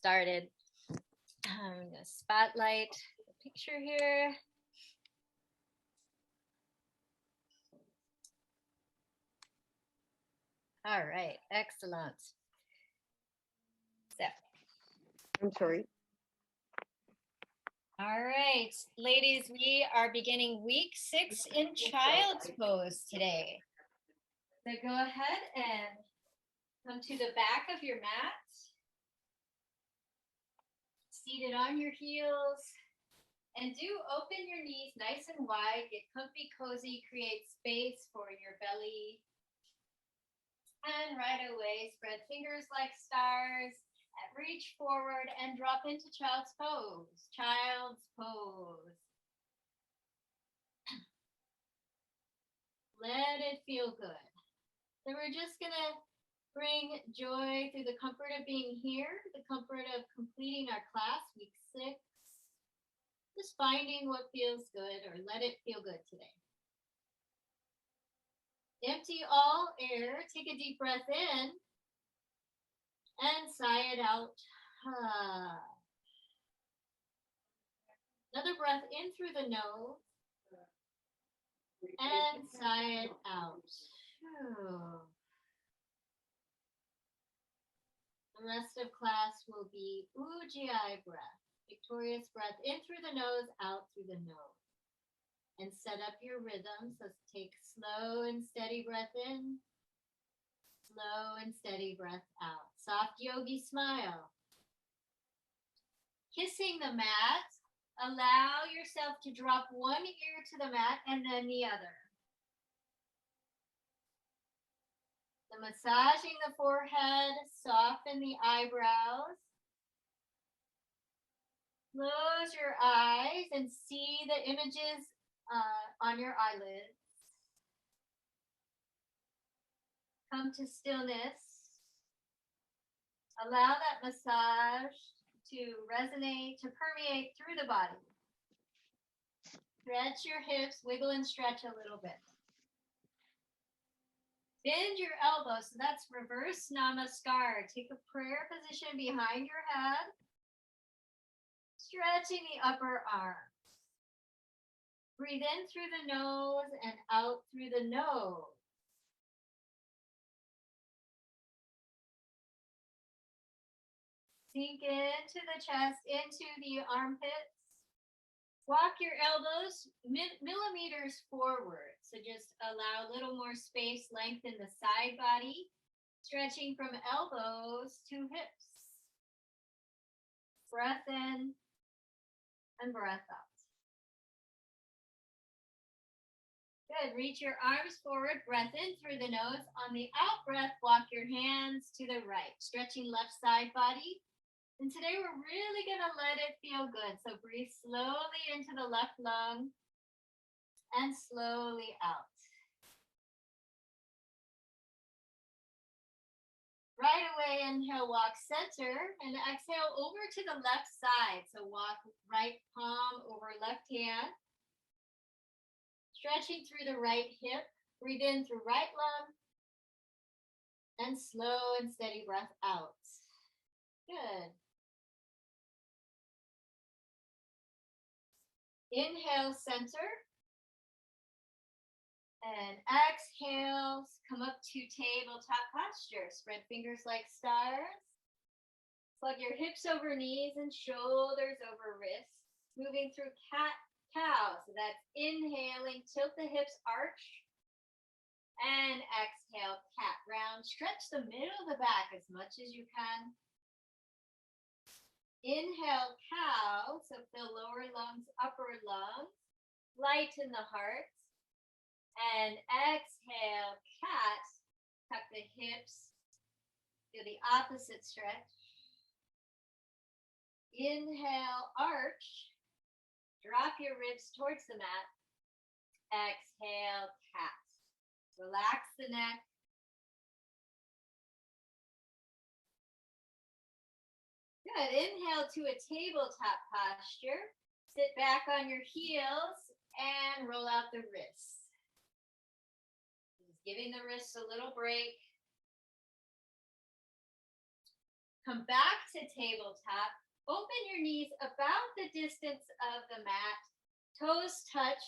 started. I'm going to spotlight the picture here. All right, excellent. So, I'm sorry. All right, ladies, we are beginning week 6 in Child's Pose today. So go ahead and come to the back of your mat, seated on your heels, and do open your knees nice and wide, get comfy, cozy, create space for your belly. And right away, spread fingers like stars, reach forward and drop into Child's Pose. Child's Pose. Let it feel good. So we're just going to bring joy through the comfort of being here, the comfort of completing our class, week 6. Just finding what feels good, or let it feel good today. Empty all air. Take a deep breath in and sigh it out. Another breath in through the nose and sigh it out. The rest of class will be Ujjayi breath. Victorious breath in through the nose, out through the nose. And set up your rhythm. So take slow and steady breath in, slow and steady breath out. Soft yogi smile. Kissing the mat. Allow yourself to drop one ear to the mat and then the other. The massaging the forehead, soften the eyebrows. Close your eyes and see the images on your eyelids. Come to stillness. Allow that massage to resonate, to permeate through the body. Stretch your hips, wiggle and stretch a little bit. Bend your elbows, so that's reverse namaskar. Take a prayer position behind your head. Stretching the upper arms. Breathe in through the nose and out through the nose. Sink into the chest, into the armpits. Walk your elbows millimeters forward. So just allow a little more space, lengthen the side body, stretching from elbows to hips. Breath in and breath out. Good. Reach your arms forward. Breath in through the nose. On the out breath, walk your hands to the right. Stretching left side body. And today we're really going to let it feel good. So breathe slowly into the left lung and slowly out. Right away, inhale, walk center, and exhale over to the left side. So walk right palm over left hand. Stretching through the right hip. Breathe in through right lung. And slow and steady breath out. Good. Inhale, center. And exhale, come up to tabletop posture. Spread fingers like stars. Plug your hips over knees and shoulders over wrists. Moving through cat-cow. So that's inhaling, tilt the hips, arch. And exhale, cat round. Stretch the middle of the back as much as you can. Inhale, cow, so fill lower lungs, upper lungs, lighten the heart. And exhale, cat, tuck the hips, do the opposite stretch. Inhale, arch, drop your ribs towards the mat. Exhale, cat. Relax the neck. Good. Inhale to a tabletop posture. Sit back on your heels and roll out the wrists. Just giving the wrists a little break. Come back to tabletop. Open your knees about the distance of the mat. Toes touch.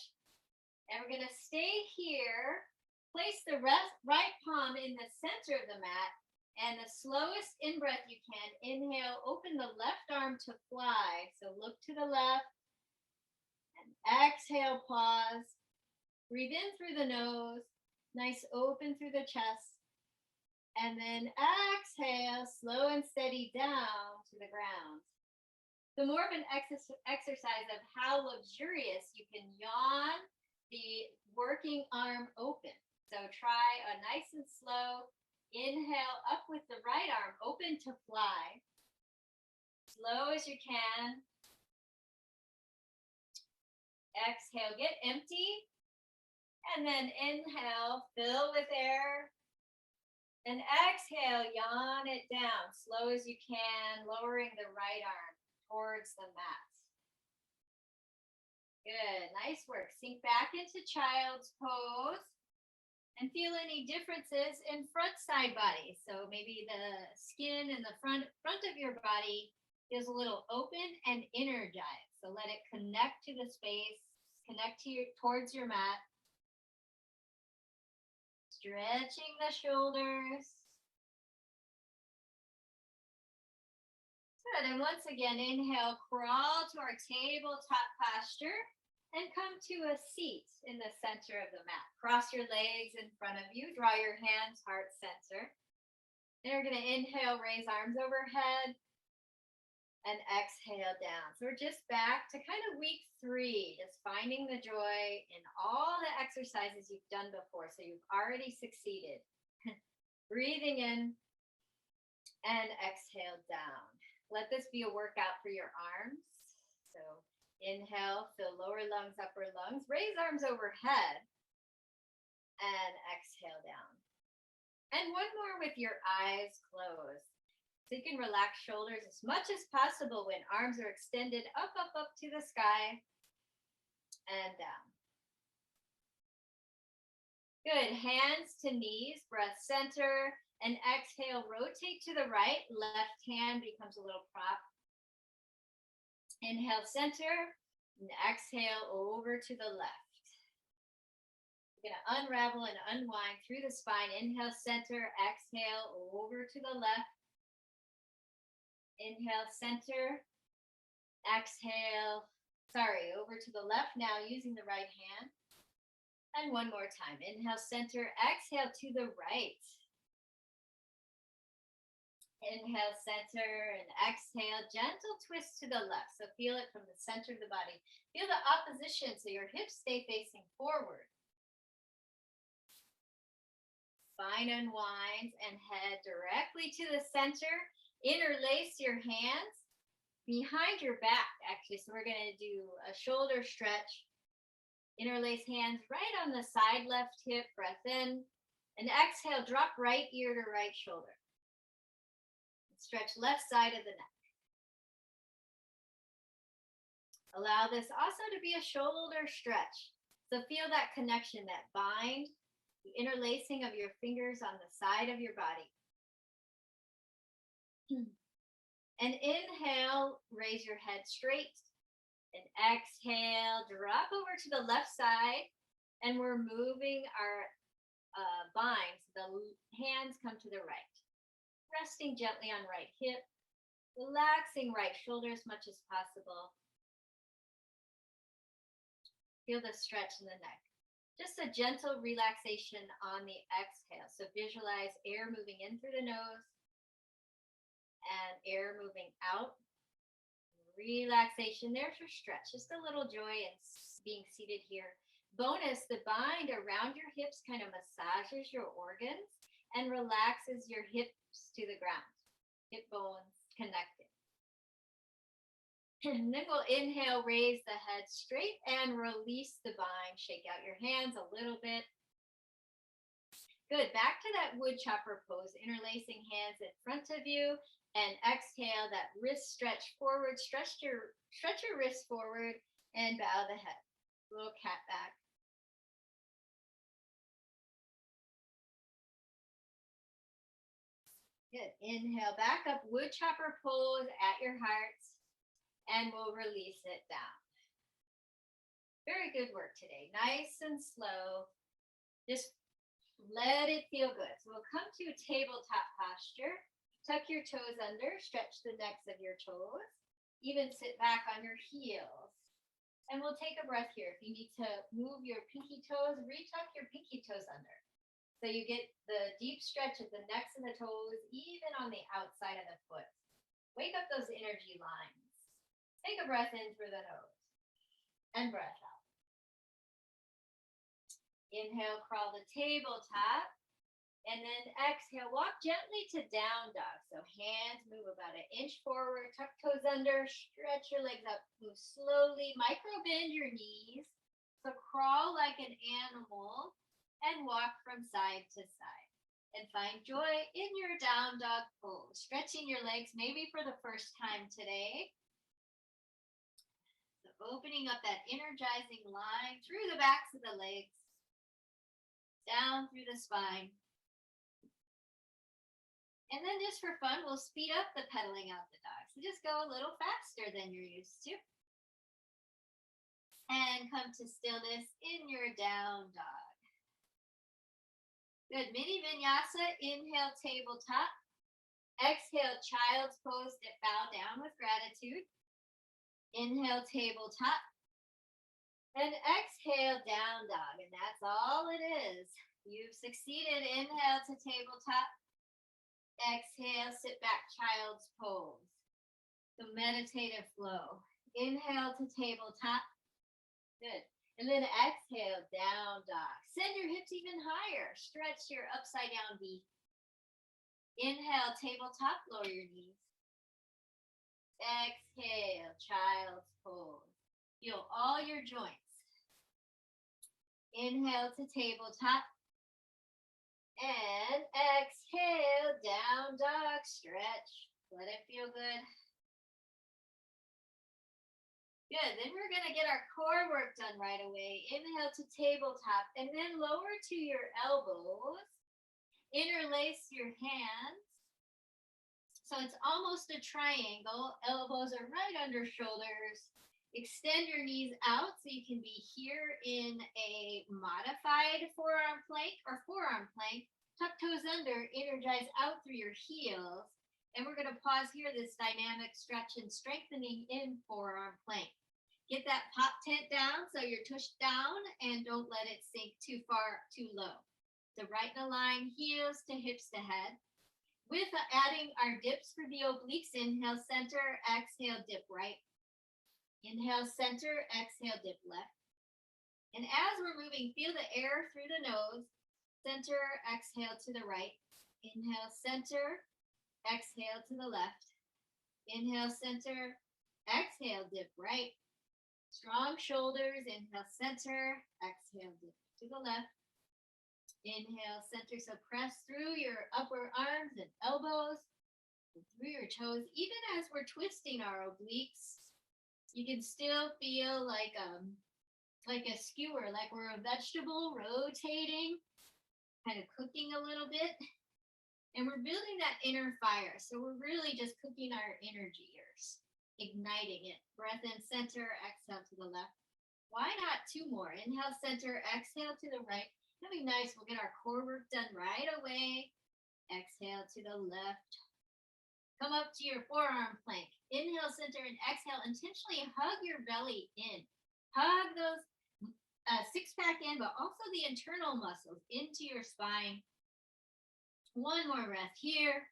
And we're going to stay here. Place the right palm in the center of the mat. And the slowest in-breath you can. Inhale, open the left arm to fly. So look to the left. And exhale, pause. Breathe in through the nose. Nice open through the chest. And then exhale, slow and steady down to the ground. So more of an exercise of how luxurious you can yawn the working arm open. So try a nice and slow inhale up with the right arm open to fly. Slow as you can. Exhale, get empty. And then inhale, fill with air. And exhale, yawn it down, slow as you can, lowering the right arm towards the mat. Good, nice work. Sink back into child's pose and feel any differences in front side body. So maybe the skin in the front of your body is a little open and energized. So let it connect to the space, connect towards your mat. Stretching the shoulders. Good, and once again, inhale, crawl to our tabletop posture and come to a seat in the center of the mat. Cross your legs in front of you, draw your hands heart center. And we're gonna inhale, raise arms overhead and exhale down. So we're just back to kind of week 3, just finding the joy in all the exercises you've done before. So you've already succeeded. Breathing in and exhale down. Let this be a workout for your arms. So inhale, fill lower lungs, upper lungs, raise arms overhead and exhale down. And one more with your eyes closed. So you can relax shoulders as much as possible when arms are extended up to the sky and down. Good, hands to knees, breath center, and exhale, rotate to the right, left hand becomes a little prop. Inhale, center, and exhale over to the left. You're gonna unravel and unwind through the spine. Inhale, center, exhale, over to the left. Inhale, center, exhale, over to the left now using the right hand. And one more time, inhale, center, exhale to the right. Inhale, center, and exhale, gentle twist to the left. So feel it from the center of the body. Feel the opposition so your hips stay facing forward. Spine unwinds and head directly to the center. Interlace your hands behind your back, actually. So we're going to do a shoulder stretch. Interlace hands right on the side left hip, breath in. And exhale, drop right ear to right shoulder. Stretch left side of the neck. Allow this also to be a shoulder stretch. So feel that connection, that bind, the interlacing of your fingers on the side of your body. And inhale, raise your head straight. And exhale, drop over to the left side. And we're moving our bind. The hands come to the right. Resting gently on right hip. Relaxing right shoulder as much as possible. Feel the stretch in the neck. Just a gentle relaxation on the exhale. So visualize air moving in through the nose. And air moving out. Relaxation. There's your stretch. Just a little joy in being seated here. Bonus, the bind around your hips kind of massages your organs and relaxes your hips to the ground. Hip bones connected. And then we'll inhale, raise the head straight and release the bind. Shake out your hands a little bit. Good. Back to that wood chopper pose, interlacing hands in front of you. And exhale, that wrist stretch forward. Stretch your wrist forward and bow the head. Little cat back. Good. Inhale, back up, wood chopper pose at your heart, and we'll release it down. Very good work today. Nice and slow. Just let it feel good. So we'll come to a tabletop posture. Tuck your toes under, stretch the necks of your toes. Even sit back on your heels. And we'll take a breath here. If you need to move your pinky toes, retuck your pinky toes under. So you get the deep stretch of the necks and the toes, even on the outside of the foot. Wake up those energy lines. Take a breath in through the nose and breath out. Inhale, crawl the tabletop. And then exhale, walk gently to down dog. So hands move about an inch forward, tuck toes under, stretch your legs up, move slowly, micro bend your knees. So crawl like an animal and walk from side to side. And find joy in your down dog pose. Stretching your legs maybe for the first time today. So opening up that energizing line through the backs of the legs, down through the spine. And then just for fun, we'll speed up the pedaling out the dog. So just go a little faster than you're used to. And come to stillness in your down dog. Good. Mini Vinyasa. Inhale, tabletop. Exhale, child's pose. Dip, bow down with gratitude. Inhale, tabletop. And exhale, down dog. And that's all it is. You've succeeded. Inhale to tabletop. Exhale, sit back, child's pose. The meditative flow. Inhale to tabletop. Good. And then exhale, down dog. Send your hips even higher. Stretch your upside down V. Inhale, tabletop, lower your knees. Exhale, child's pose. Feel all your joints. Inhale to tabletop. And exhale, down dog, stretch. Let it feel good. Good, then we're gonna get our core work done right away. Inhale to tabletop and then lower to your elbows. Interlace your hands. So it's almost a triangle. Elbows are right under shoulders. Extend your knees out so you can be here in a modified forearm plank or forearm plank. Tuck toes under, energize out through your heels. And we're gonna pause here, this dynamic stretch and strengthening in forearm plank. Get that pop tent down so you're tushed down and don't let it sink too far, too low. So right in a line, heels to hips to head. With adding our dips for the obliques, inhale, center, exhale, dip right. Inhale, center, exhale, dip left. And as we're moving, feel the air through the nose. Center, exhale to the right. Inhale, center, exhale to the left. Inhale, center, exhale, dip right. Strong shoulders, inhale, center, exhale, dip to the left. Inhale, center, so press through your upper arms and elbows, and through your toes. Even as we're twisting our obliques, you can still feel like a skewer, like we're a vegetable rotating, kind of cooking a little bit. And we're building that inner fire. So we're really just cooking our energy here, igniting it. Breath in, center, exhale to the left. Why not two more? Inhale, center, exhale to the right. That'll be nice. We'll get our core work done right away. Exhale to the left. Come up to your forearm plank. Inhale, center, and exhale. Intentionally hug your belly in. Hug those six-pack in, but also the internal muscles into your spine. One more breath here.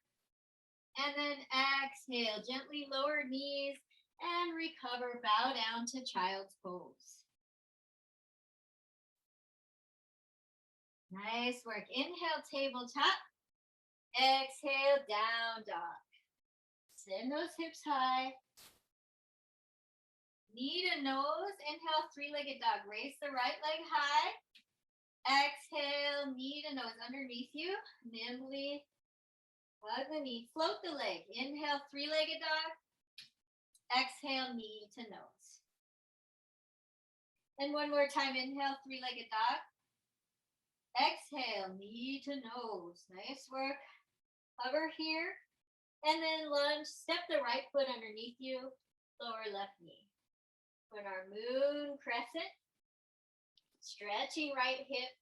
And then exhale, gently lower knees and recover. Bow down to child's pose. Nice work. Inhale, tabletop. Exhale, down dog. Send those hips high. Knee to nose. Inhale, three-legged dog. Raise the right leg high. Exhale, knee to nose underneath you. Nimbly hug the knee. Float the leg. Inhale, three-legged dog. Exhale, knee to nose. And one more time. Inhale, three-legged dog. Exhale, knee to nose. Nice work. Hover here, and then lunge. Step the right foot underneath you, lower left knee. Put our moon crescent, stretching right hip.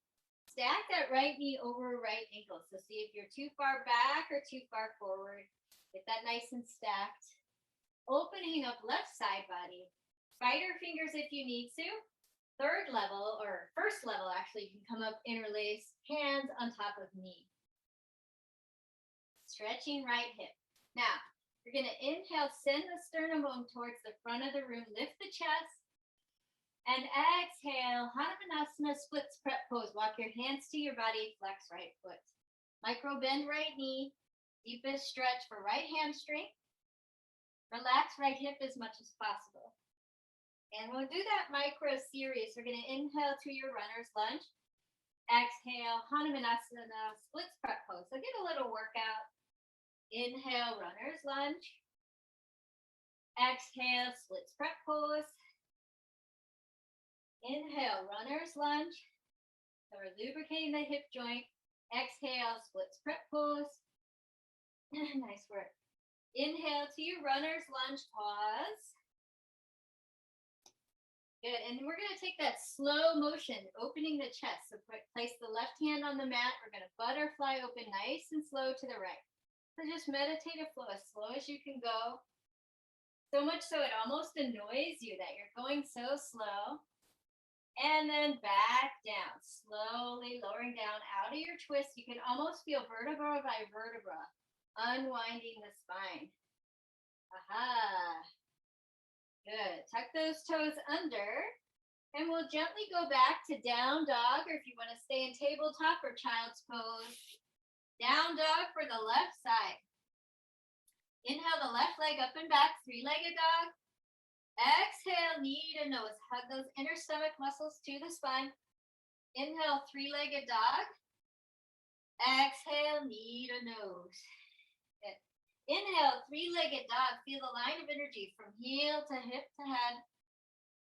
Stack that right knee over right ankle. So see if you're too far back or too far forward. Get that nice and stacked. Opening up left side body. Spider fingers if you need to. Third level, or first level actually, you can come up, interlace, hands on top of knee. Stretching right hip. Now, you're going to inhale, send the sternum bone towards the front of the room, lift the chest, and exhale, Hanumanasana splits prep pose. Walk your hands to your body, flex right foot. Micro bend right knee, deepest stretch for right hamstring. Relax right hip as much as possible. And we'll do that micro series. We're going to inhale to your runner's lunge. Exhale, Hanumanasana splits prep pose. So get a little workout. Inhale, runner's lunge. Exhale, splits prep pose. Inhale, runner's lunge. So we're lubricating the hip joint. Exhale, splits prep pose. Nice work. Inhale to your runner's lunge, pause. Good, and we're going to take that slow motion, opening the chest. So place the left hand on the mat. We're going to butterfly open nice and slow to the right. So just meditate a flow as slow as you can go. So much so it almost annoys you that you're going so slow. And then back down, slowly lowering down out of your twist. You can almost feel vertebra by vertebra, unwinding the spine. Aha. Good. Tuck those toes under. And we'll gently go back to down dog, or if you want to stay in tabletop or child's pose. Down dog for the left side. Inhale the left leg up and back, three-legged dog. Exhale, knee to nose. Hug those inner stomach muscles to the spine. Inhale, three-legged dog. Exhale, knee to nose. Good. Inhale, three-legged dog. Feel the line of energy from heel to hip to head.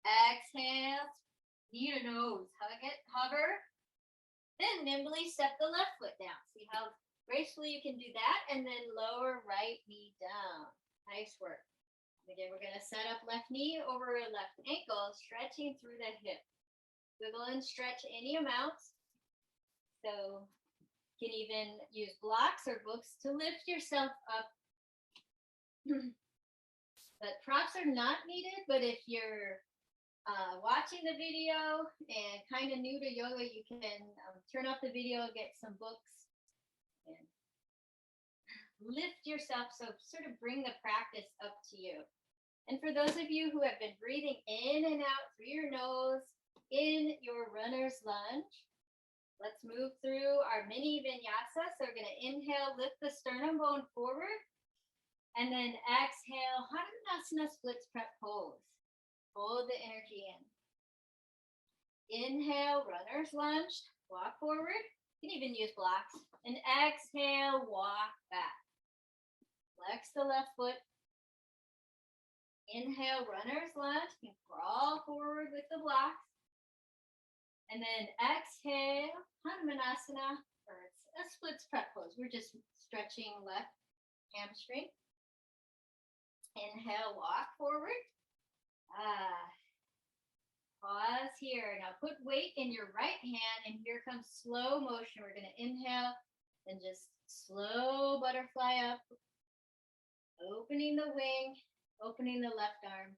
Exhale, knee to nose. Hug it, hover. Then nimbly step the left foot down. See how gracefully you can do that. And then lower right knee down. Nice work. Again, we're going to set up left knee over left ankle, stretching through the hip. Wiggle and stretch any amount. So you can even use blocks or books to lift yourself up. But props are not needed, but if you're watching the video and kind of new to yoga, you can turn off the video, get some books, and lift yourself. So sort of bring the practice up to you. And for those of you who have been breathing in and out through your nose in your runner's lunge, let's move through our mini vinyasa. So we're going to inhale, lift the sternum bone forward, and then exhale, Hanumanasana splits prep pose. Hold the energy in. Inhale, runner's lunge, walk forward. You can even use blocks. And exhale, walk back. Flex the left foot. Inhale, runner's lunge. You can crawl forward with the blocks. And then exhale, Hanumanasana, or it's a splits prep pose. We're just stretching left hamstring. Inhale, walk forward. Pause here. Now put weight in your right hand, and here comes slow motion. We're going to inhale and just slow butterfly up, opening the wing, opening the left arm.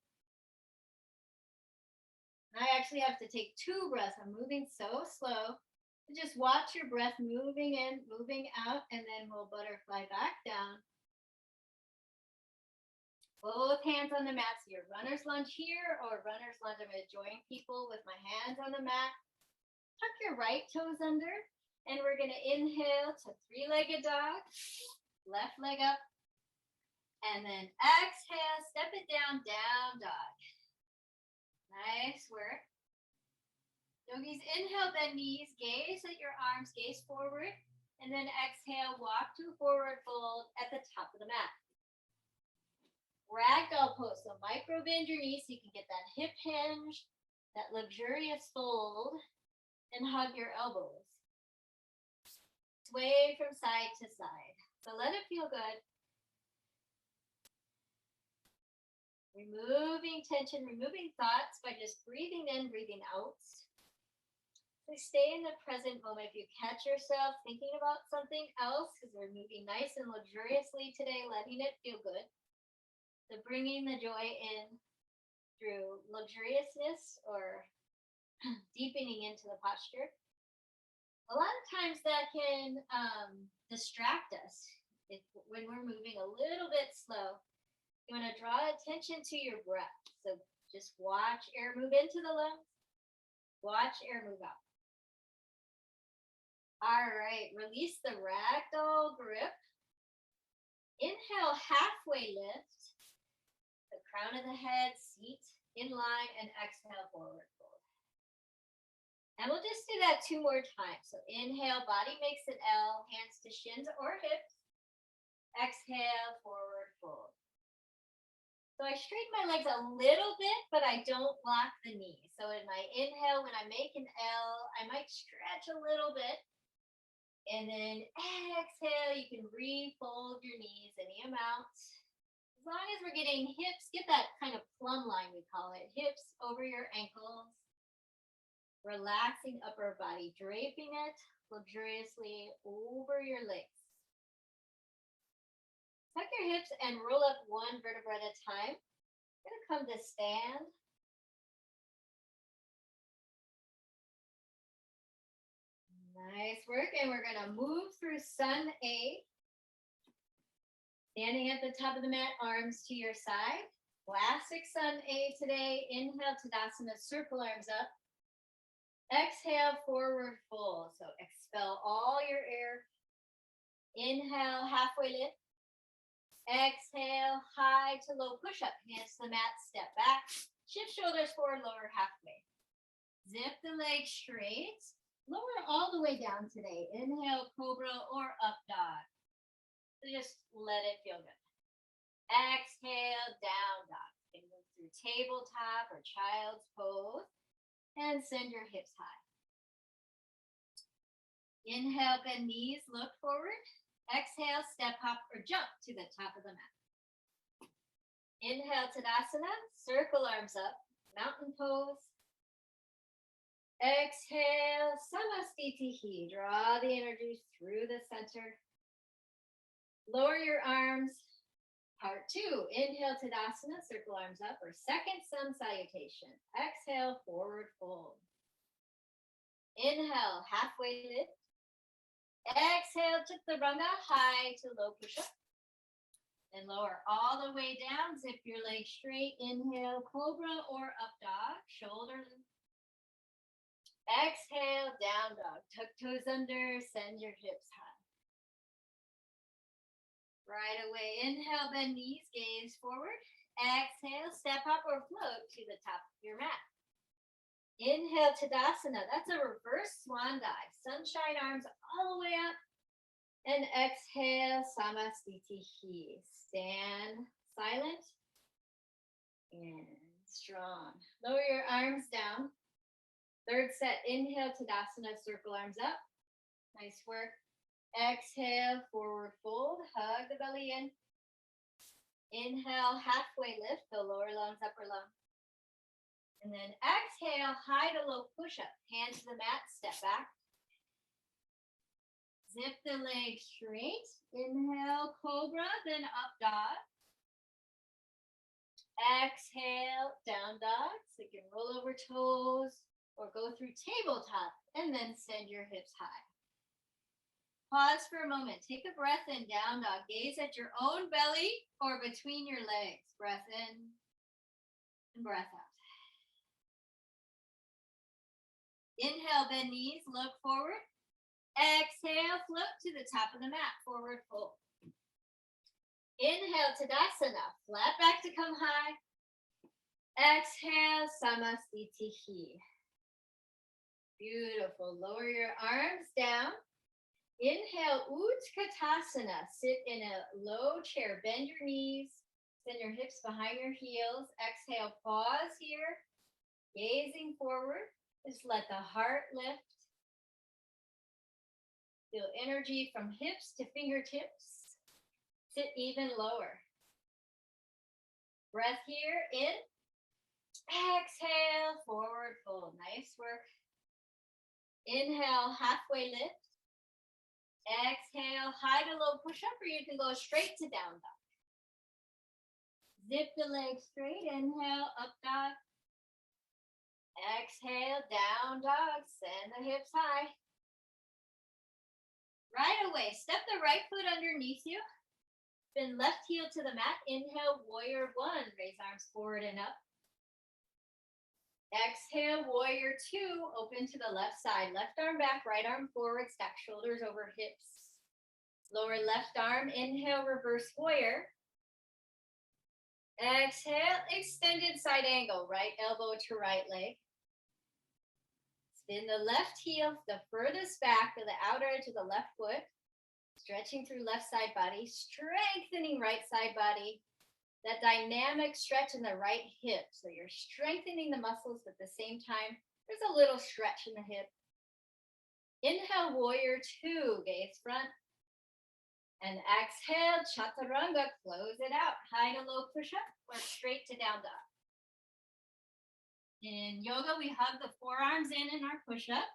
I actually have to take 2 breaths. I'm moving so slow. Just watch your breath moving in, moving out, and then we'll butterfly back down. Both hands on the mat. So your runner's lunge here or runner's lunge. I'm going to join people with my hands on the mat. Tuck your right toes under. And we're going to inhale to three-legged dog. Left leg up. And then exhale, step it down, down dog. Nice work. Yogis, inhale, bend knees, gaze at your arms, gaze forward. And then exhale, walk to forward fold at the top of the mat. Ragdoll pose, so micro bend your knees so you can get that hip hinge, that luxurious fold, and hug your elbows. Sway from side to side. So let it feel good. Removing tension, removing thoughts by just breathing in, breathing out. So stay in the present moment. If you catch yourself thinking about something else, because we're moving nice and luxuriously today, letting it feel good. So bringing the joy in through luxuriousness or deepening into the posture. A lot of times that can distract us when we're moving a little bit slow. You want to draw attention to your breath. So just watch air move into the lungs. Watch air move out. All right, release the ragdoll grip. Inhale, halfway lift. The crown of the head, seat in line, and exhale, forward fold. And we'll just do that 2 more times. So inhale, body makes an L, hands to shins or hips. Exhale, forward fold. So I straighten my legs a little bit, but I don't lock the knee. So in my inhale, when I make an L, I might stretch a little bit. And then exhale, you can refold your knees any amount. As long as we're getting hips, get that kind of plumb line, we call it. Hips over your ankles. Relaxing upper body, draping it luxuriously over your legs. Tuck your hips and roll up 1 vertebra at a time. You're going to come to stand. Nice work. And we're going to move through Sun A. Standing at the top of the mat, arms to your side. Classic Sun A today. Inhale, Tadasana, circle arms up. Exhale, forward fold. So expel all your air. Inhale, halfway lift. Exhale, high to low push-up. Hands to the mat, step back. Shift shoulders forward, lower halfway. Zip the legs straight. Lower all the way down today. Inhale, cobra or up dog. So just let it feel good. Exhale, down dog. You can move through tabletop or child's pose. And send your hips high. Inhale, bend knees, look forward. Exhale, step, hop, or jump to the top of the mat. Inhale, Tadasana, circle arms up, mountain pose. Exhale, Samastitihi, draw the energy through the center. Lower your arms, part 2. Inhale, Tadasana, circle arms up, or second sun salutation. Exhale, forward fold. Inhale, halfway lift. Exhale, Chaturanga, high to low push-up. And lower all the way down. Zip your legs straight. Inhale, cobra or up dog. Shoulders. Exhale, down dog. Tuck toes under. Send your hips high. Right away. Inhale, bend knees. Gaze forward. Exhale, step up or float to the top of your mat. Inhale, Tadasana. That's a reverse swan dive. Sunshine arms all the way up. And exhale, Samastitihi. Stand silent and strong. Lower your arms down. Third set. Inhale, Tadasana. Circle arms up. Nice work. Exhale, forward fold. Hug the belly in. Inhale, halfway lift. The lower lungs, upper lung. And then exhale, high to low push-up. Hands to the mat, step back. Zip the legs straight. Inhale, cobra, then up dog. Exhale, down dog. So you can roll over toes or go through tabletop and then send your hips high. Pause for a moment. Take a breath in, down dog. Gaze at your own belly or between your legs. Breath in and breath out. Inhale, bend knees, look forward. Exhale, float to the top of the mat, forward fold. Inhale, Tadasana, flat back to come high. Exhale, Samastitihi. Beautiful. Lower your arms down. Inhale, Utkatasana. Sit in a low chair. Bend your knees. Send your hips behind your heels. Exhale, pause here. Gazing forward. Just let the heart lift. Feel energy from hips to fingertips. Sit even lower. Breath here, in. Exhale, forward fold. Nice work. Inhale, halfway lift. Exhale, high to low push-up, or you can go straight to down dog. Zip the legs straight. Inhale, up dog. Exhale, down dog. Send the hips high. Right away, step the right foot underneath you. Then left heel to the mat. Inhale, warrior one. Raise arms forward and up. Exhale, warrior two. Open to the left side. Left arm back, right arm forward. Stack shoulders over hips. Lower left arm. Inhale, reverse warrior. Exhale, extended side angle. Right elbow to right leg. Spin the left heel the furthest back to the outer edge of the left foot. Stretching through left side body. Strengthening right side body. That dynamic stretch in the right hip. So you're strengthening the muscles, but at the same time, there's a little stretch in the hip. Inhale, warrior two, gaze front. And exhale, Chaturanga, close it out. High to low push-up or straight to down dog. In yoga, we hug the forearms in our push-up.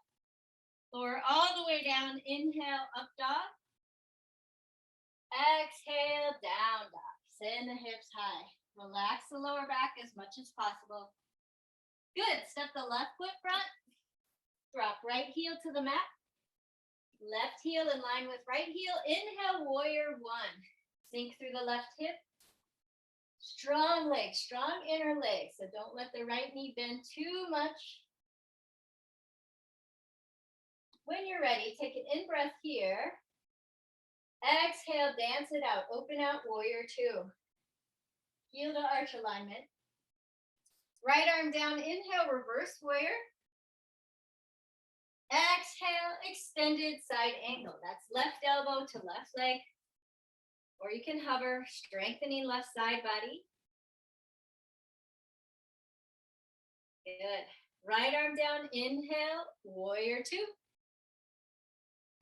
Lower all the way down. Inhale, up dog. Exhale, down dog. Send the hips high. Relax the lower back as much as possible. Good. Step the left foot front. Drop right heel to the mat. Left heel in line with right heel. Inhale, warrior one. Sink through the left hip. Strong legs, strong inner legs. So don't let the right knee bend too much. When you're ready, take an in-breath here. Exhale, dance it out. Open out, warrior two. Heel to arch alignment. Right arm down, inhale, reverse warrior. Exhale, extended side angle. That's left elbow to left leg. Or you can hover, strengthening left side body. Good. Right arm down, inhale, warrior two.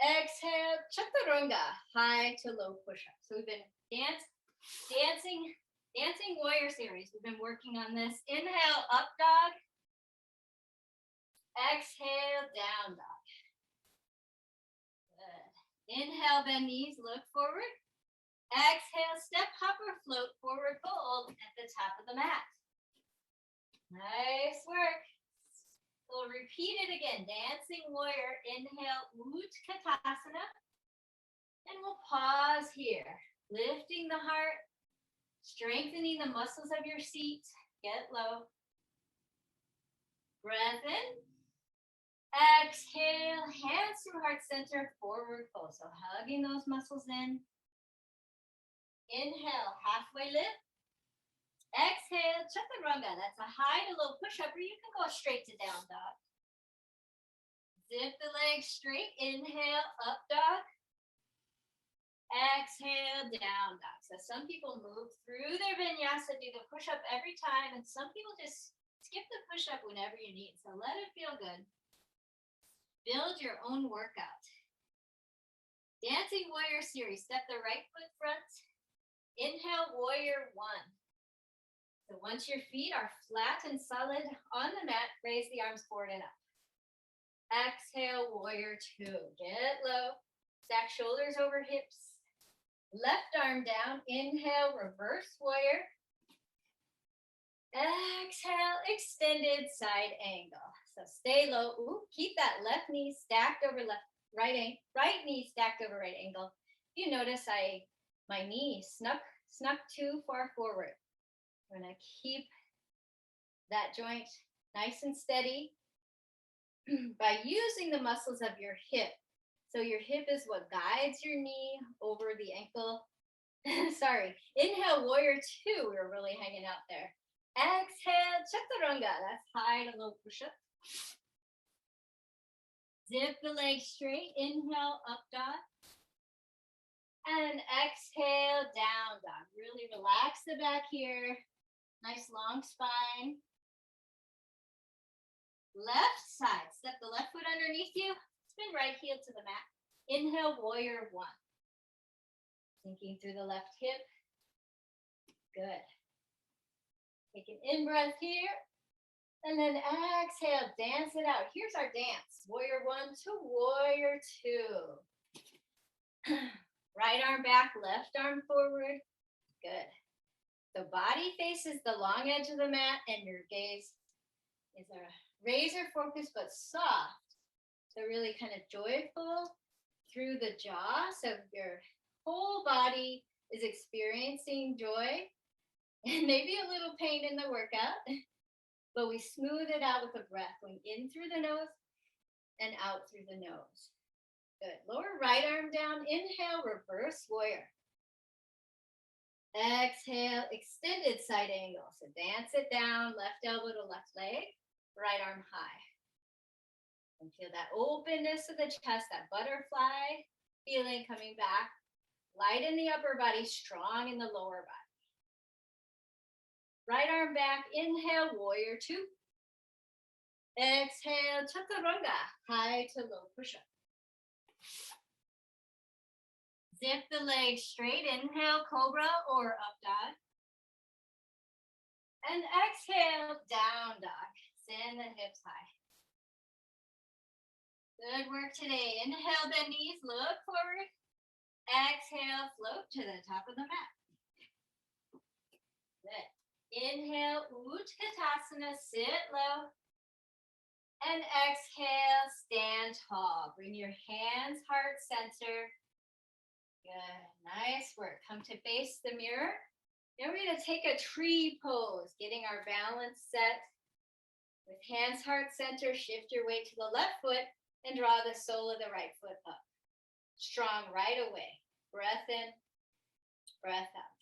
Exhale, Chaturanga, high to low push-up. So we've been dancing warrior series. We've been working on this. Inhale, up dog. Exhale, down dog. Good. Inhale, bend knees, look forward. Exhale, step, hop, or float, forward fold at the top of the mat. Nice work. We'll repeat it again. Dancing warrior. Inhale, Utkatasana. And we'll pause here. Lifting the heart. Strengthening the muscles of your seat. Get low. Breath in. Exhale. Hands through heart center. Forward fold. So hugging those muscles in. Inhale. Halfway lift. Exhale, Chaturanga. That's a high to low push-up, or you can go straight to down dog. Zip the legs straight. Inhale, up dog. Exhale, down dog. So some people move through their vinyasa, do the push-up every time, and some people just skip the push-up whenever you need. So let it feel good. Build your own workout. Dancing warrior series. Step the right foot front. Inhale, warrior one. So once your feet are flat and solid on the mat, raise the arms forward and up. Exhale, warrior two. Get low. Stack shoulders over hips. Left arm down. Inhale, reverse warrior. Exhale, extended side angle. So stay low. Ooh, keep that left knee stacked over right knee stacked over right ankle. You notice my knee snuck too far forward. I'm going to keep that joint nice and steady by using the muscles of your hip. So your hip is what guides your knee over the ankle. Sorry. Inhale, warrior two. We were really hanging out there. Exhale, Chaturanga. That's high to low push-up. Zip the legs straight. Inhale, up dog. And exhale, down dog. Really relax the back here. Nice long spine. Left side. Step the left foot underneath you. Spin right heel to the mat. Inhale, warrior one. Sinking through the left hip. Good. Take an in-breath here. And then exhale, dance it out. Here's our dance. Warrior 1 to warrior 2. Right arm back, left arm forward. Good. The body faces the long edge of the mat and your gaze is a razor focus but soft. So really kind of joyful through the jaw. So your whole body is experiencing joy and maybe a little pain in the workout. But we smooth it out with a breath, going in through the nose and out through the nose. Good. Lower right arm down. Inhale, reverse warrior. Exhale, extended side angle. So dance it down, left elbow to left leg, right arm high. And feel that openness of the chest, that butterfly feeling coming back. Light in the upper body, strong in the lower body. Right arm back, inhale, warrior 2. Exhale, Chaturanga, high to low push-up. Zip the legs straight, inhale, cobra or up dog. And exhale, down dog, send the hips high. Good work today. Inhale, bend knees, look forward. Exhale, float to the top of the mat. Good. Inhale, Utkatasana, sit low. And exhale, stand tall. Bring your hands heart center. Good, nice work. Come to face the mirror. Now we're going to take a tree pose, getting our balance set. With hands heart center, shift your weight to the left foot and draw the sole of the right foot up. Strong right away. Breath in, breath out.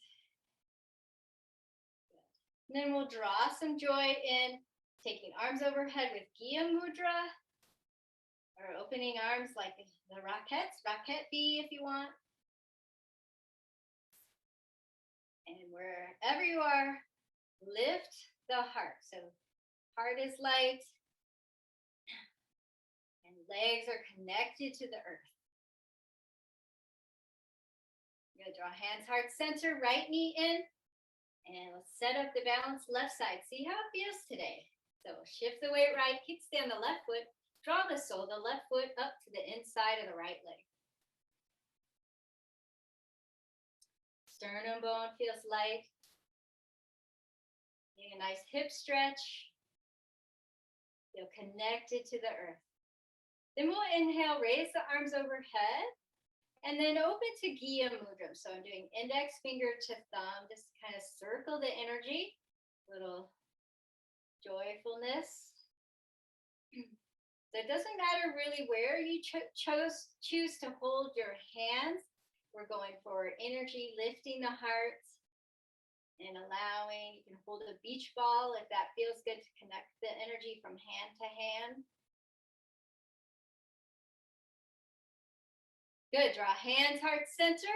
And then we'll draw some joy in, taking arms overhead with Gya Mudra, or opening arms like the rockets, rocket B if you want. And wherever you are, lift the heart. So heart is light, and legs are connected to the earth. You're going to draw hands, heart center, right knee in. And let's set up the balance left side. See how it feels today. So shift the weight right, kickstand the left foot, draw the sole, the left foot up to the inside of the right leg. Sternum bone feels light. Getting a nice hip stretch. Feel connected to the earth. Then we'll inhale, raise the arms overhead. And then open to Gya Mudra. So I'm doing index finger to thumb, just kind of circle the energy, little joyfulness. So it doesn't matter really where you choose to hold your hands. We're going for energy, lifting the heart and allowing. You can hold a beach ball if that feels good to connect the energy from hand to hand. Good, draw hands, heart center,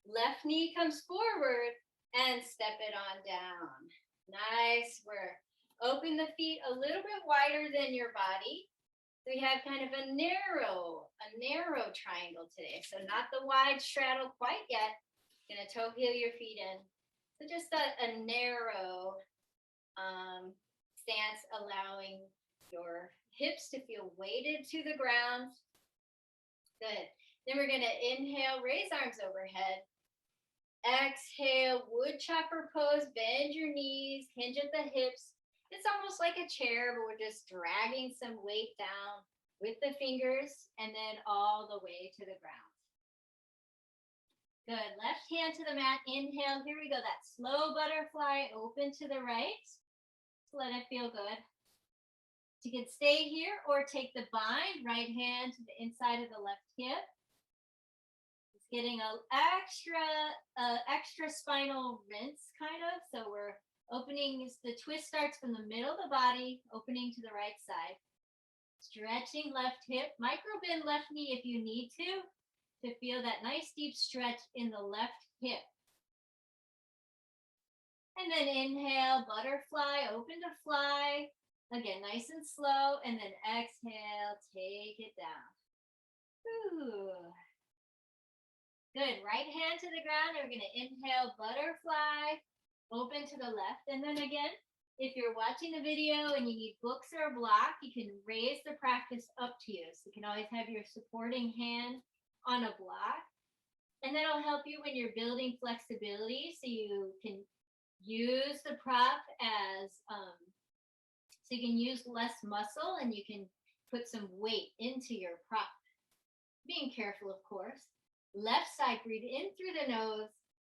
left knee comes forward and step it on down. Nice work. Open the feet a little bit wider than your body. So we have kind of a narrow triangle today. So not the wide straddle quite yet. Gonna toe heel your feet in. So just a narrow stance, allowing your hips to feel weighted to the ground. Good. Then we're going to inhale, raise arms overhead. Exhale, wood chopper pose, bend your knees, hinge at the hips. It's almost like a chair, but we're just dragging some weight down with the fingers and then all the way to the ground. Good, left hand to the mat, inhale, here we go, that slow butterfly, open to the right. Let it feel good. You can stay here or take the bind, right hand to the inside of the left hip. Getting an extra spinal rinse kind of. So we're opening, the twist starts from the middle of the body, opening to the right side. Stretching left hip, micro bend left knee if you need to feel that nice deep stretch in the left hip. And then inhale, butterfly, open to fly. Again, nice and slow. And then exhale, take it down. Ooh. Good. Right hand to the ground. And we're going to inhale, butterfly, open to the left. And then again, if you're watching the video and you need books or a block, you can raise the practice up to you. So you can always have your supporting hand on a block. And that'll help you when you're building flexibility. So you can use the prop as, so you can use less muscle and you can put some weight into your prop. Being careful, of course. Left side, breathe in through the nose,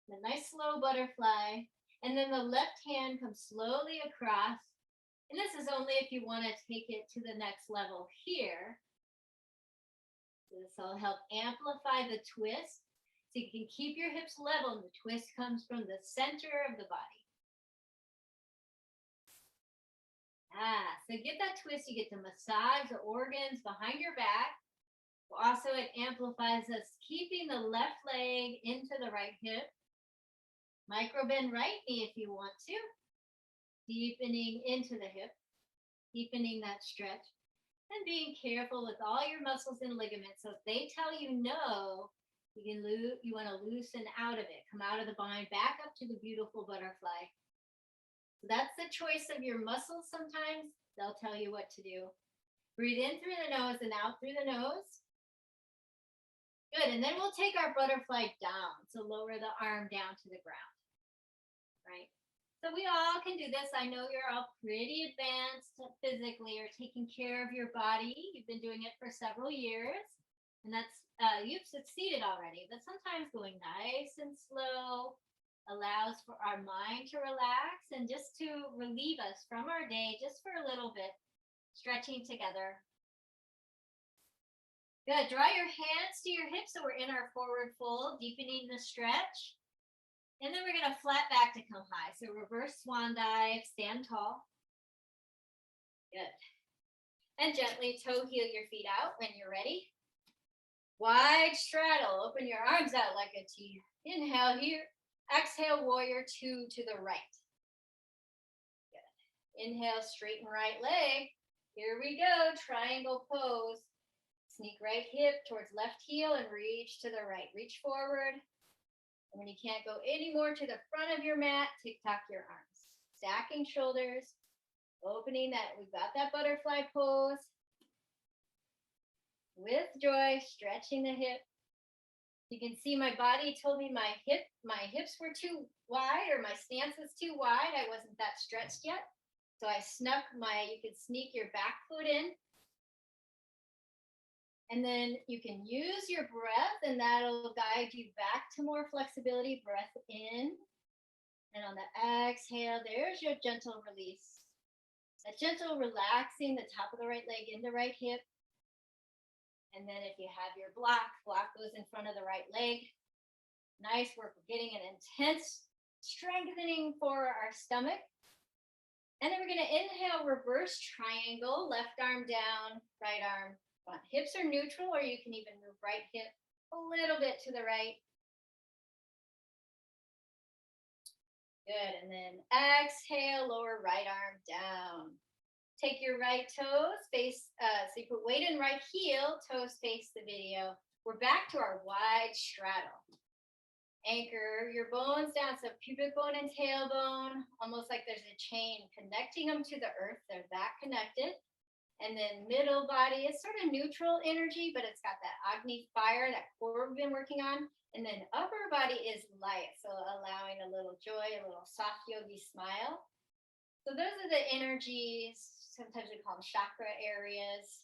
a nice slow butterfly, and then the left hand comes slowly across. And this is only if you want to take it to the next level here. This will help amplify the twist so you can keep your hips level and the twist comes from the center of the body. So get that twist, you get to massage the organs behind your back. Also, it amplifies us keeping the left leg into the right hip. Micro bend right knee if you want to. Deepening into the hip. Deepening that stretch. And being careful with all your muscles and ligaments. So if they tell you no, you want to loosen out of it. Come out of the bind, back up to the beautiful butterfly. So that's the choice of your muscles sometimes. They'll tell you what to do. Breathe in through the nose and out through the nose. Good, and then we'll take our butterfly down. So lower the arm down to the ground, right? So we all can do this. I know you're all pretty advanced physically or taking care of your body. You've been doing it for several years, and that's, you've succeeded already. But sometimes going nice and slow allows for our mind to relax and just to relieve us from our day just for a little bit, stretching together. Good. Draw your hands to your hips so we're in our forward fold, deepening the stretch. And then we're going to flat back to come high. So reverse swan dive, stand tall. Good. And gently toe heel your feet out when you're ready. Wide straddle. Open your arms out like a T. Inhale here. Exhale, warrior two to the right. Good. Inhale, straighten right leg. Here we go. Triangle pose. Sneak right hip towards left heel and reach to the right. Reach forward. And when you can't go any more to the front of your mat, tick-tock your arms. Stacking shoulders. Opening that. We've got that butterfly pose. With joy, stretching the hip. You can see my body told me my hips were too wide or my stance was too wide. I wasn't that stretched yet. So I snuck you could sneak your back foot in. And then you can use your breath and that'll guide you back to more flexibility. Breath in. And on the exhale, there's your gentle release. A gentle relaxing the top of the right leg into right hip. And then if you have your block goes in front of the right leg. Nice work. We're getting an intense strengthening for our stomach. And then we're going to inhale, reverse triangle, left arm down, right arm. Hips are neutral, or you can even move right hip a little bit to the right. Good, and then exhale, lower right arm down. Take your right toes, face, so you put weight in right heel, toes face the video. We're back to our wide straddle. Anchor your bones down, so pubic bone and tailbone, almost like there's a chain connecting them to the earth. They're that connected. And then middle body is sort of neutral energy, but it's got that Agni fire, that core we've been working on. And then upper body is light, so allowing a little joy, a little soft yogi smile. So those are the energies, sometimes we call them chakra areas.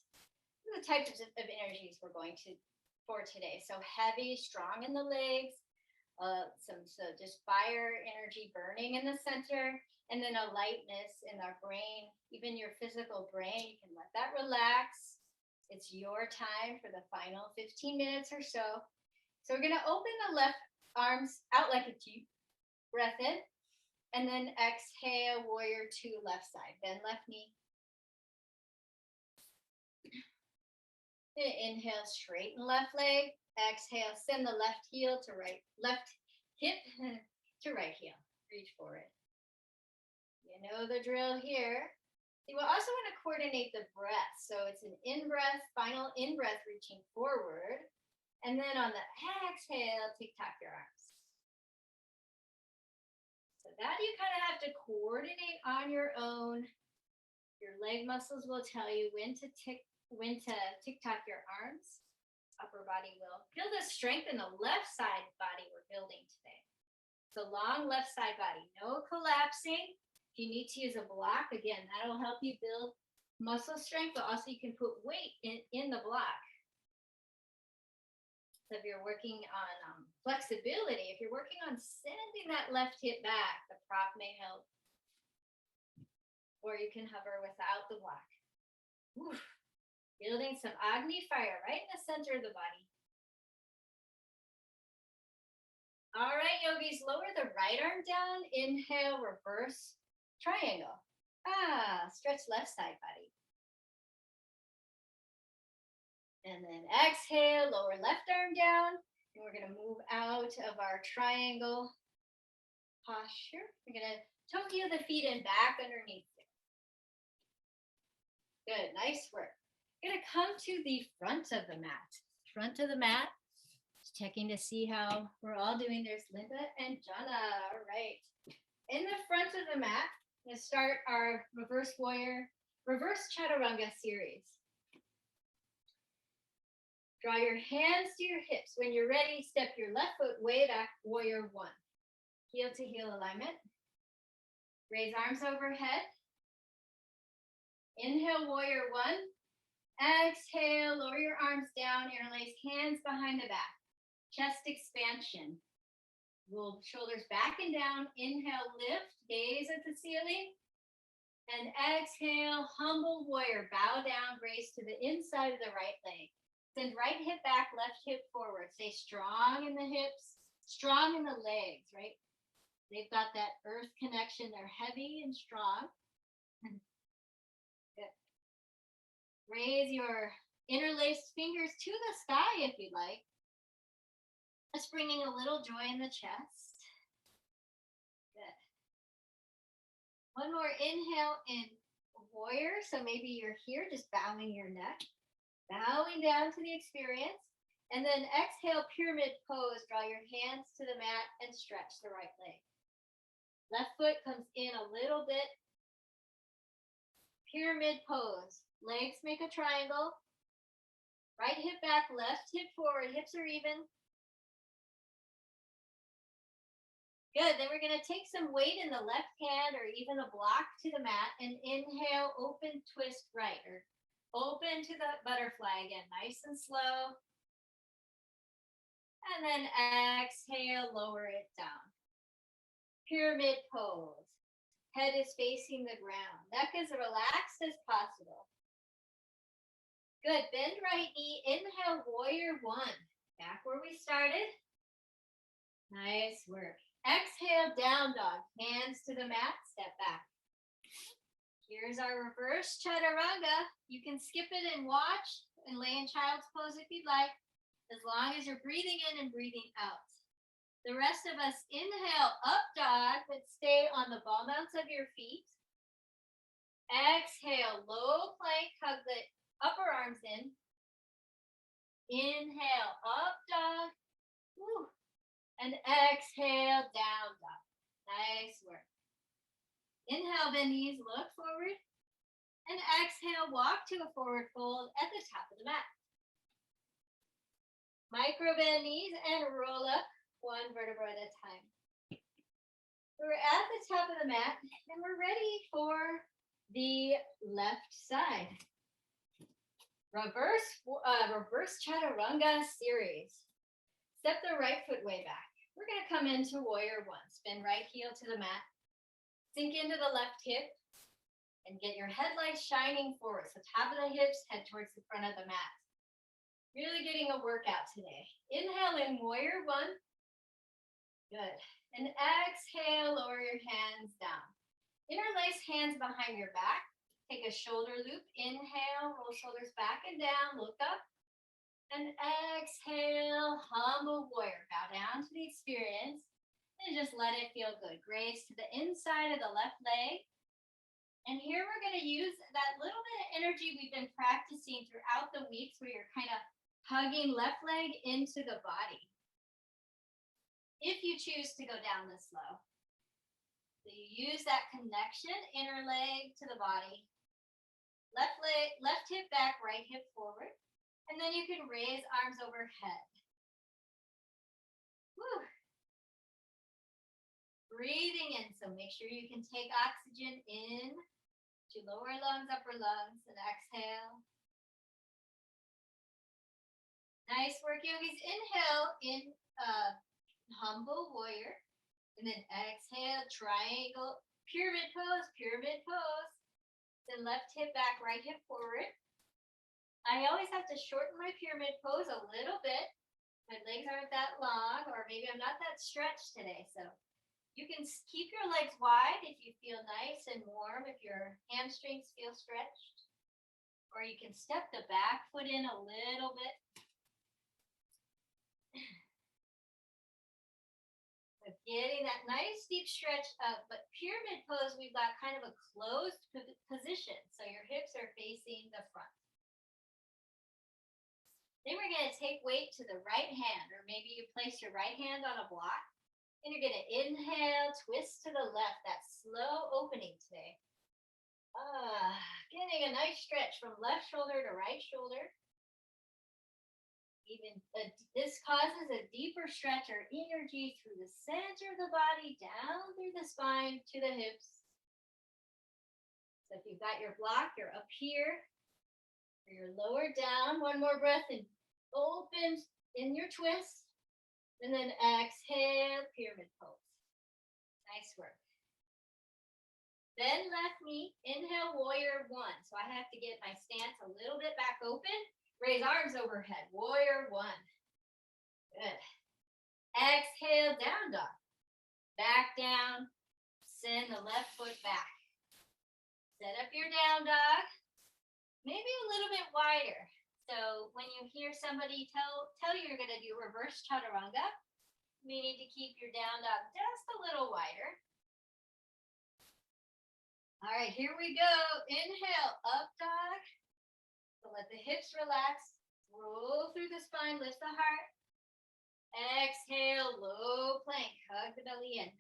These are the types of energies we're going for today. So heavy, strong in the legs, so just fire energy burning in the center. And then a lightness in our brain, even your physical brain, you can let that relax. It's your time for the final 15 minutes or so. So we're going to open the left arms out like a T. Breath in. And then exhale, warrior two, left side. Bend left knee. Inhale, straighten left leg. Exhale, send the left heel to right, left hip to right heel. Reach forward. You know the drill here. You will also want to coordinate the breath. So it's an in-breath, final in-breath, reaching forward. And then on the exhale, tick-tock your arms. So that you kind of have to coordinate on your own. Your leg muscles will tell you when to tick-tock your arms. Upper body will. Feel the strength in the left side body we're building today. So long left side body, no collapsing. If you need to use a block, again, that'll help you build muscle strength, but also you can put weight in the block. So if you're working on flexibility, if you're working on sending that left hip back, the prop may help. Or you can hover without the block. Oof. Building some Agni fire right in the center of the body. All right, yogis, lower the right arm down. Inhale, reverse triangle. Stretch left side body. And then exhale, lower left arm down. And we're going to move out of our triangle posture. We're going to toe heel the feet and back underneath. Good, nice work. We're gonna come to the front of the mat. Front of the mat, just checking to see how we're all doing. There's Linda and Jana, all right. In the front of the mat, we're gonna start our reverse Chaturanga series. Draw your hands to your hips. When you're ready, step your left foot way back, warrior one. Heel to heel alignment. Raise arms overhead. Inhale, warrior one. Exhale, lower your arms down, interlace hands behind the back. Chest expansion. Roll shoulders back and down. Inhale, lift, gaze at the ceiling. And exhale, humble warrior. Bow down, brace to the inside of the right leg. Send right hip back, left hip forward. Stay strong in the hips, strong in the legs, right? They've got that earth connection. They're heavy and strong. Good. Raise your interlaced fingers to the sky if you'd like. Just bringing a little joy in the chest. Good. One more inhale in warrior. So maybe you're here just bowing your neck, bowing down to the experience. And then exhale, pyramid pose. Draw your hands to the mat and stretch the right leg. Left foot comes in a little bit. Pyramid pose. Legs make a triangle. Right hip back, left hip forward. Hips are even. Good. Then we're going to take some weight in the left hand or even a block to the mat and inhale, open, twist right, or open to the butterfly again. Nice and slow. And then exhale, lower it down. Pyramid pose. Head is facing the ground. Neck is relaxed as possible. Good. Bend right knee. Inhale, warrior one. Back where we started. Nice work. Exhale, down dog. Hands to the mat. Step back. Here's our reverse chaturanga. You can skip it and watch and lay in child's pose if you'd like, as long as you're breathing in and breathing out. The rest of us inhale, up dog, but stay on the ball mounts of your feet. Exhale, low plank, hug the upper arms in. Inhale, up dog. Woo. And exhale, down dog. Nice work. Inhale, bend knees, look forward. And exhale, walk to a forward fold at the top of the mat. Micro bend knees and roll up one vertebra at a time. We're at the top of the mat and we're ready for the left side. Reverse chaturanga series. Step the right foot way back. We're going to come into warrior one. Spin right heel to the mat. Sink into the left hip and get your headlights shining forward. So top of the hips, head towards the front of the mat. Really getting a workout today. Inhale in warrior one. Good. And exhale, lower your hands down. Interlace hands behind your back. Take a shoulder loop. Inhale, roll shoulders back and down. Look up. And exhale, humble warrior. Bow down to the experience. And just let it feel good. Grace to the inside of the left leg. And here we're going to use that little bit of energy we've been practicing throughout the weeks where you're kind of Hugging left leg into the body. If you choose to go down this low. So you use that connection, inner leg to the body. Left leg, left hip back, right hip forward. And then you can raise arms overhead. Woo. Breathing in, so make sure you can take oxygen in to lower lungs, upper lungs, and exhale. Nice work, yogis. Inhale in humble warrior. And then exhale, triangle, pyramid pose, pyramid pose. Then left hip back, right hip forward. I always have to shorten my pyramid pose a little bit. My legs aren't that long, or maybe I'm not that stretched today. So you can keep your legs wide if you feel nice and warm, if your hamstrings feel stretched. Or you can step the back foot in a little bit. So getting that nice deep stretch up, but pyramid pose, we've got kind of a closed position. So your hips are facing the front. Then we're going to take weight to the right hand, or maybe you place your right hand on a block. And you're going to inhale, twist to the left, that slow opening today. Getting a nice stretch from left shoulder to right shoulder. This causes a deeper stretch or energy through the center of the body, down through the spine to the hips. So if you've got your block, you're up here, or you're lower down. One more breath and open in your twist. And then exhale, pyramid pose. Nice work. Then left knee, inhale, warrior one. So I have to get my stance a little bit back open. Raise arms overhead, warrior one. Good. Exhale, down dog. Back down, send the left foot back. Set up your down dog. Maybe a little bit wider. So when you hear somebody tell you you're going to do reverse chaturanga, we need to keep your down dog just a little wider. All right, here we go. Inhale, up dog. So let the hips relax. Roll through the spine, lift the heart. Exhale, low plank. Hug the belly in.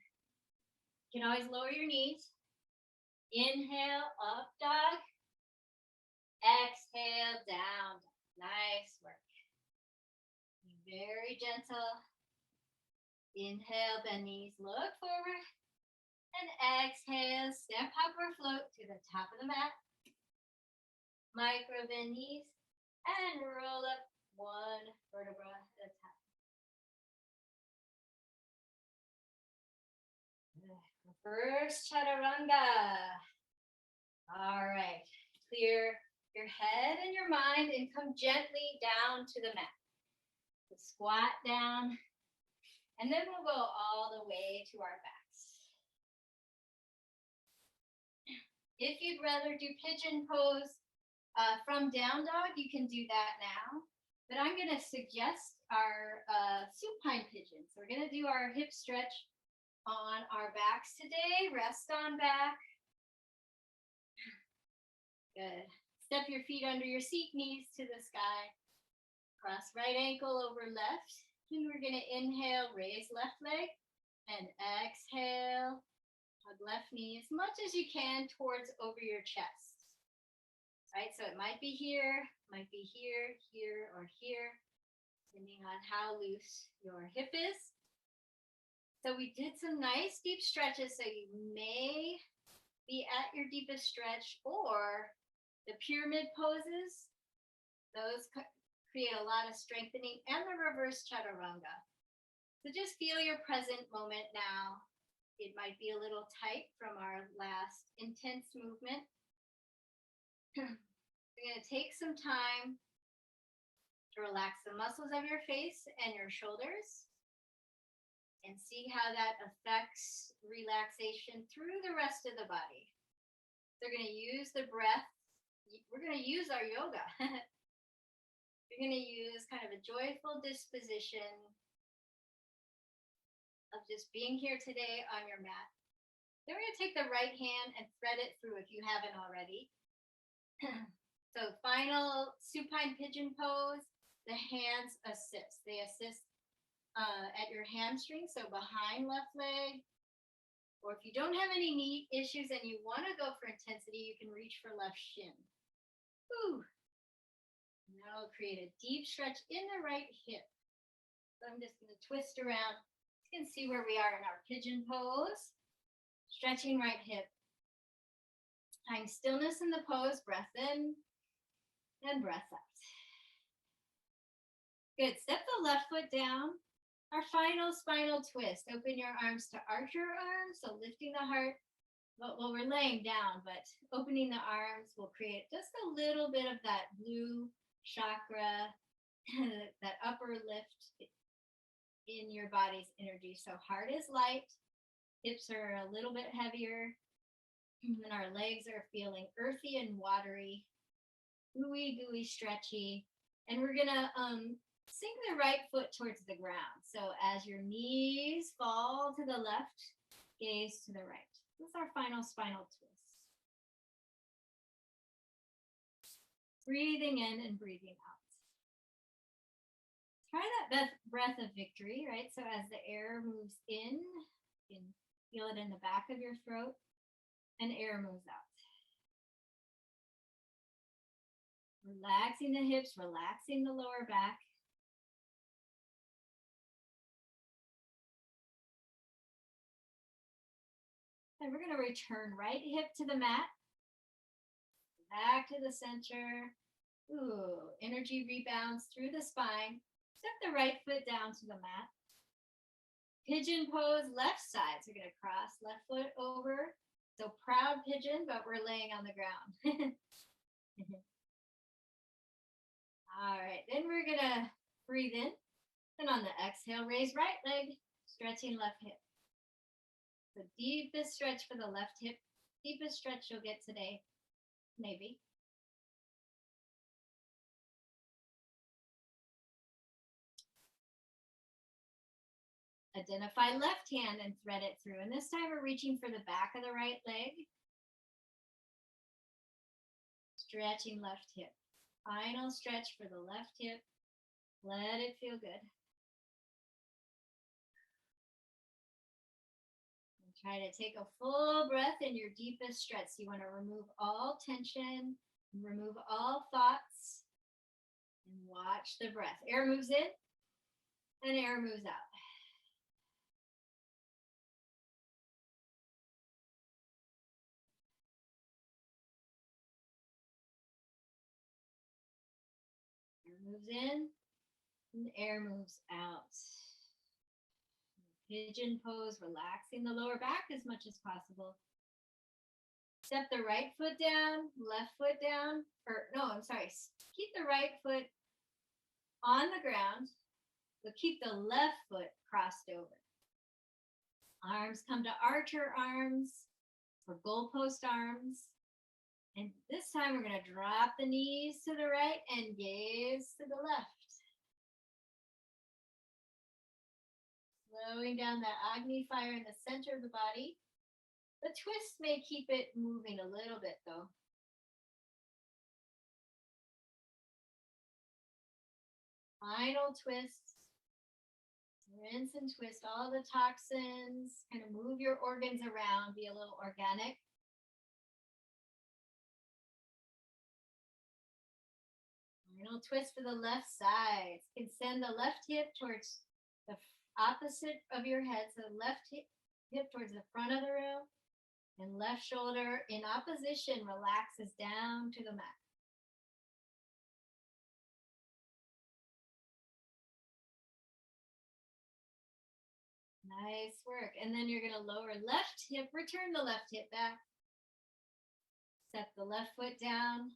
You can always lower your knees. Inhale, up dog. Exhale, down. Nice work. Very gentle. Inhale, bend knees, look forward. And exhale, step, hop, or float to the top of the mat. Micro bend knees and roll up one vertebra at a time. Reverse chaturanga. All right, clear your head and your mind and come gently down to the mat. So squat down, and then we'll go all the way to our backs. If you'd rather do pigeon pose from down dog, you can do that now. But I'm going to suggest our supine pigeon. So we're going to do our hip stretch on our backs today. Rest on back. Good. Step your feet under your seat, knees to the sky. Cross right ankle over left. And we're going to inhale, raise left leg. And exhale, hug left knee as much as you can towards over your chest. Right, so it might be here, here, or here, depending on how loose your hip is. So we did some nice deep stretches, so you may be at your deepest stretch, or the pyramid poses, those create a lot of strengthening, and the reverse chaturanga. So just feel your present moment now. It might be a little tight from our last intense movement. You're going to take some time to relax the muscles of your face and your shoulders and see how that affects relaxation through the rest of the body. They're going to use the breath. We're going to use our yoga. You're going to use kind of a joyful disposition of just being here today on your mat. Then we're going to take the right hand and thread it through if you haven't already. So final supine pigeon pose. the hands assist. They assist at your hamstring, so behind left leg. Or if you don't have any knee issues and you want to go for intensity, you can reach for left shin. Whew. And that'll create a deep stretch in the right hip. So I'm just going to twist around. You can see where we are in our pigeon pose. Stretching right hip. Find stillness in the pose. Breath in and breath out. Good. Step the left foot down. Our final spinal twist. Open your arms to arch your arms. So lifting the heart. Well, we're laying down, but opening the arms will create just a little bit of that blue chakra, that upper lift in your body's energy. So heart is light. Hips are a little bit heavier. And our legs are feeling earthy and watery. Ooey gooey, stretchy. And we're going to sink the right foot towards the ground. So as your knees fall to the left, gaze to the right. This is our final spinal twist. Breathing in and breathing out. Try that breath of victory, right? So as the air moves in, you can feel it in the back of your throat, and air moves out. Relaxing the hips, relaxing the lower back. And we're going to return right hip to the mat. Back to the center. Ooh, energy rebounds through the spine. Step the right foot down to the mat. Pigeon pose, left side. So we're going to cross left foot over. So proud pigeon, but we're laying on the ground. All right, then we're going to breathe in. And on the exhale, raise right leg, stretching left hip. The deepest stretch for the left hip, deepest stretch you'll get today, maybe. Identify left hand and thread it through. And this time we're reaching for the back of the right leg. Stretching left hip. Final stretch for the left hip. Let it feel good. Try to take a full breath in your deepest stretch. You want to remove all tension, remove all thoughts, and watch the breath. Air moves in and air moves out. Air moves in and air moves out. Pigeon pose, relaxing the lower back as much as possible. Step the right foot down, left foot down, keep the right foot on the ground, but keep the left foot crossed over. Arms come to archer arms or goalpost arms. And this time we're going to drop the knees to the right and gaze to the left. Slowing down that Agni fire in the center of the body. The twist may keep it moving a little bit though. Final twist. Rinse and twist all the toxins. Kind of move your organs around. Be a little organic. Final twist for the left side. You can send the left hip towards the opposite of your head. So left hip towards the front of the room. And left shoulder in opposition relaxes down to the mat. Nice work. And then you're going to lower left hip, return the left hip back. Step the left foot down.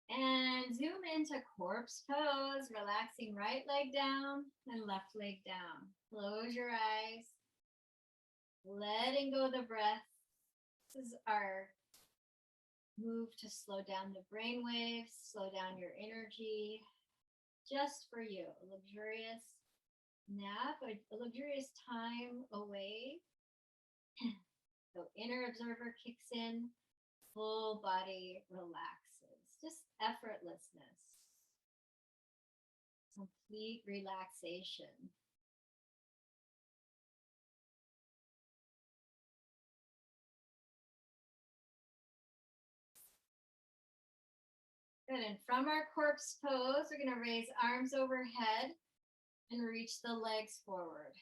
And zoom into corpse pose, relaxing right leg down and left leg down. Close your eyes. Letting go the breath. This is our move to slow down the brain waves, slow down your energy, just for you. A luxurious nap, a luxurious time away. So inner observer kicks in, full body relaxes, just effortlessness. complete relaxation. Good, and from our corpse pose, we're going to raise arms overhead and reach the legs forward.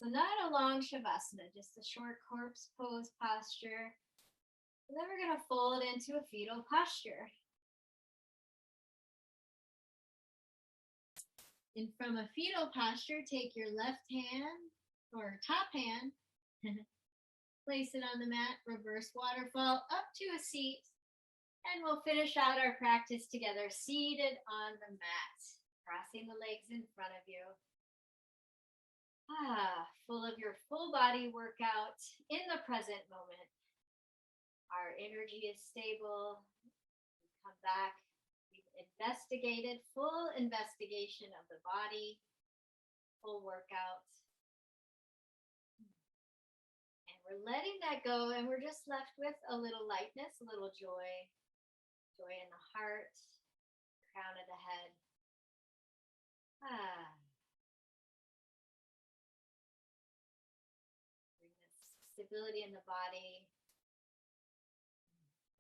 So not a long shavasana, just a short corpse pose posture. And then we're going to fold into a fetal posture. And from a fetal posture, take your left hand or top hand, place it on the mat, reverse waterfall up to a seat, and we'll finish out our practice together, seated on the mat, crossing the legs in front of you. Full of your full body workout in the present moment. Our energy is stable. We come back. We've investigated, full investigation of the body, full workout. And we're letting that go, and we're just left with a little lightness, a little joy. Joy in the heart, crown of the head. Bring this stability in the body.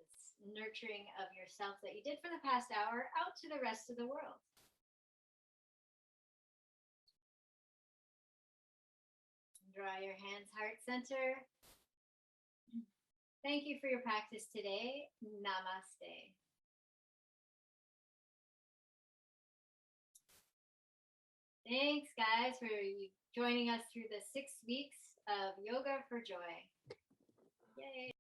This nurturing of yourself that you did for the past hour out to the rest of the world. Draw your hands heart center. Thank you for your practice today. Namaste. Thanks, guys, for joining us through the 6 weeks of Yoga for Joy. Yay.